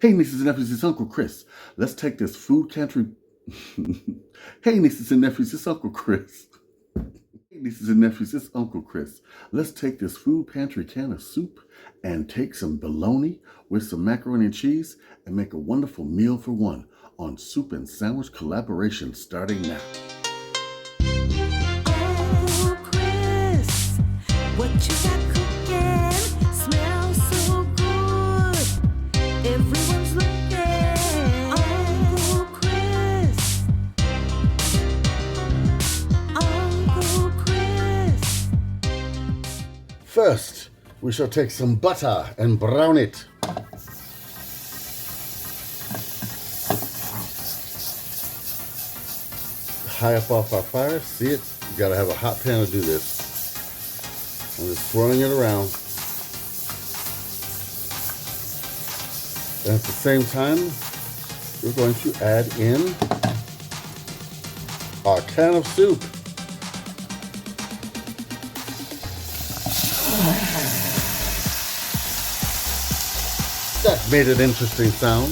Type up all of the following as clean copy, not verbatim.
Hey, nieces and nephews, it's Uncle Chris. Let's take this food pantry. Hey, nieces and nephews, it's Uncle Chris. Hey, nieces and nephews, it's Uncle Chris. Let's take this food pantry can of soup and take some bologna with some macaroni and cheese and make a wonderful meal for one on Soup and Sandwich Collaboration starting now. Uncle Chris, what you got cooking? Smells so good. Everyone's looking. Uncle Chris. Uncle Chris. First, we shall take some butter and brown it. High up off our fire, see it? You gotta have a hot pan to do this. I'm just swirling it around. And at the same time, we're going to add in our can of soup. That made an interesting sound.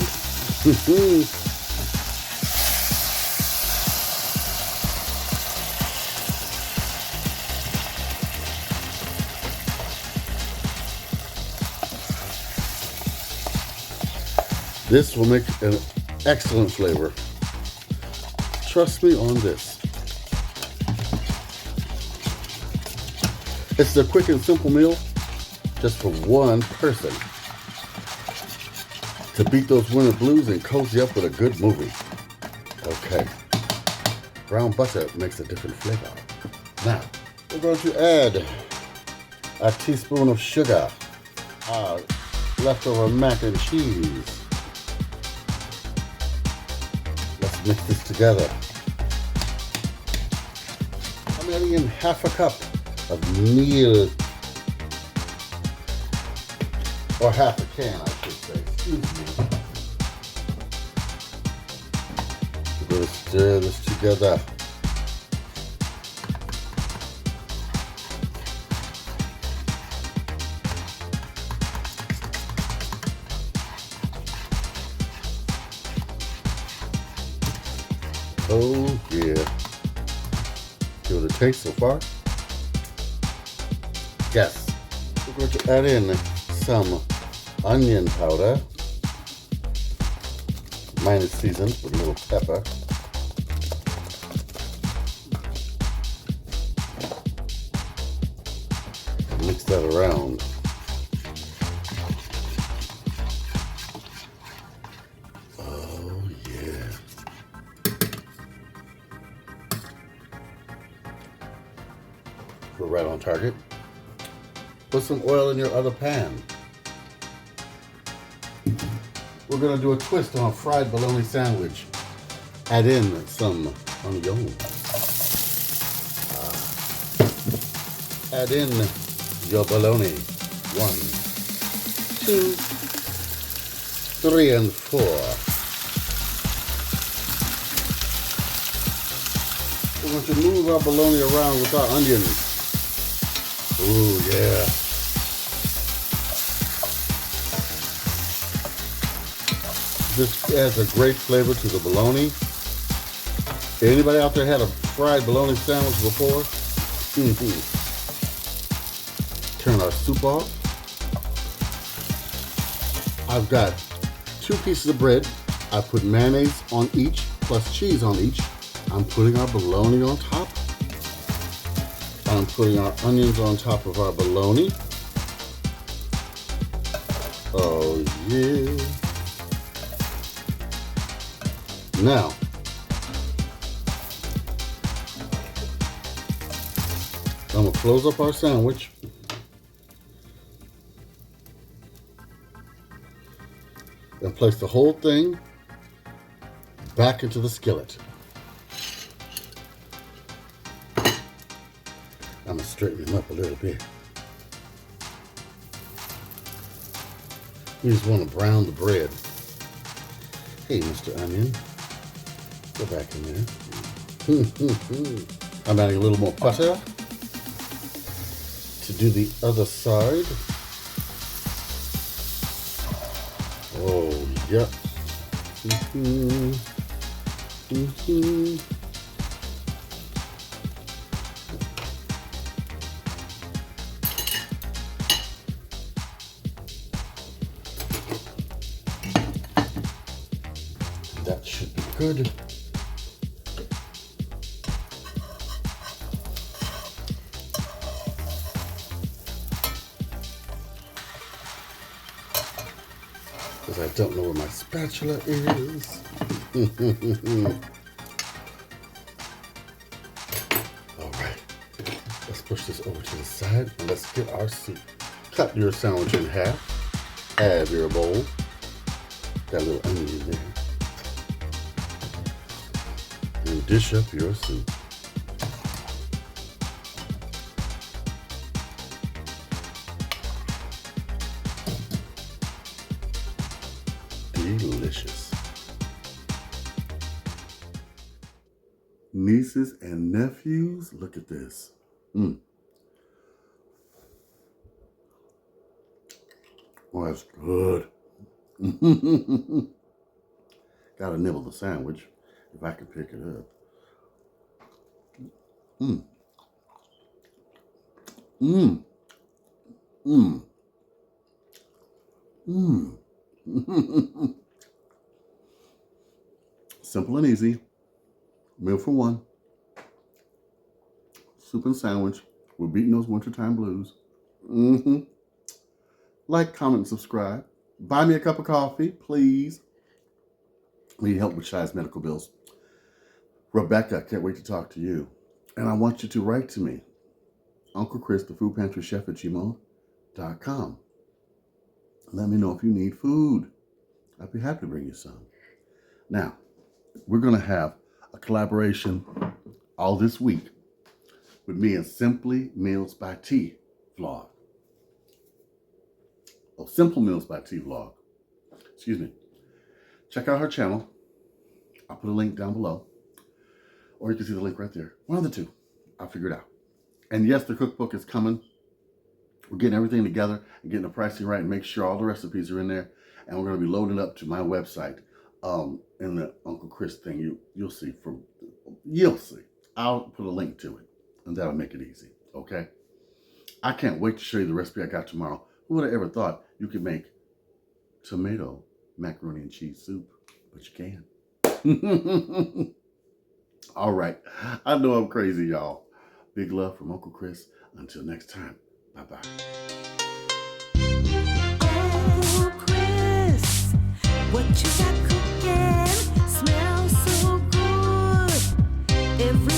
This will make an excellent flavor. Trust me on this. It's a quick and simple meal just for one person to beat those winter blues and cozy up with a good movie. Okay. Brown butter makes a different flavor. Now, we're going to add a teaspoon of sugar, our leftover mac and cheese. Let's mix this together. I'm adding in half a cup of meal, or half a can, I should say. Excuse me. We're going to stir this together. Oh yeah. Give it a taste so far. Yes. We're going to add in some onion powder. Mine is seasoned with a little pepper. Mix that around. Oh yeah. We're right on target. Put some oil in your other pan. We're going to do a twist on a fried bologna sandwich. Add in some onion. Add in your bologna. 1, 2, 3, and 4. We're going to move our bologna around with our onions. Ooh, yeah. This adds a great flavor to the bologna. Anybody out there had a fried bologna sandwich before? Turn our soup off. I've got 2 pieces of bread. I put mayonnaise on each, plus cheese on each. I'm putting our bologna on top. I'm putting our onions on top of our bologna. Oh yeah. Now, I'm going to close up our sandwich. And place the whole thing back into the skillet. I'm going to straighten him up a little bit. You just want to brown the bread. Hey, Mr. Onion. Go back in there. I'm adding a little more butter to do the other side. Oh Yep. Mm-hmm. Mm-hmm. That should be good. Because I don't know where my spatula is. All right, let's push this over to the side and let's get our soup. Cut your sandwich in half, add your bowl, that little onion there, and dish up your soup. Delicious. Nieces and nephews, look at this. Oh, that's good. Gotta nibble the sandwich if I can pick it up. Simple and easy. Meal for one. Soup and sandwich. We're beating those wintertime blues. Like, comment, and subscribe. Buy me a cup of coffee, please. We need help with Shy's medical bills. Rebecca, can't wait to talk to you. And I want you to write to me. Uncle Chris, the food pantry chef at gmail.com. Let me know if you need food. I'd be happy to bring you some. Now, we're going to have a collaboration all this week with me and Simply Meals by T vlog. Oh, Simple Meals by T vlog. Excuse me. Check out her channel. I'll put a link down below. Or you can see the link right there. One of the two. I'll figure it out. And yes, the cookbook is coming. We're getting everything together and getting the pricing right and make sure all the recipes are in there. And we're going to be loading up to my website. In the Uncle Chris thing, you'll see. You'll see. I'll put a link to it. And that'll make it easy. Okay? I can't wait to show you the recipe I got tomorrow. Who would have ever thought you could make tomato macaroni and cheese soup? But you can. All right. I know I'm crazy, y'all. Big love from Uncle Chris. Until next time. Bye-bye. Uncle Chris, what you got cooking smells so good. Every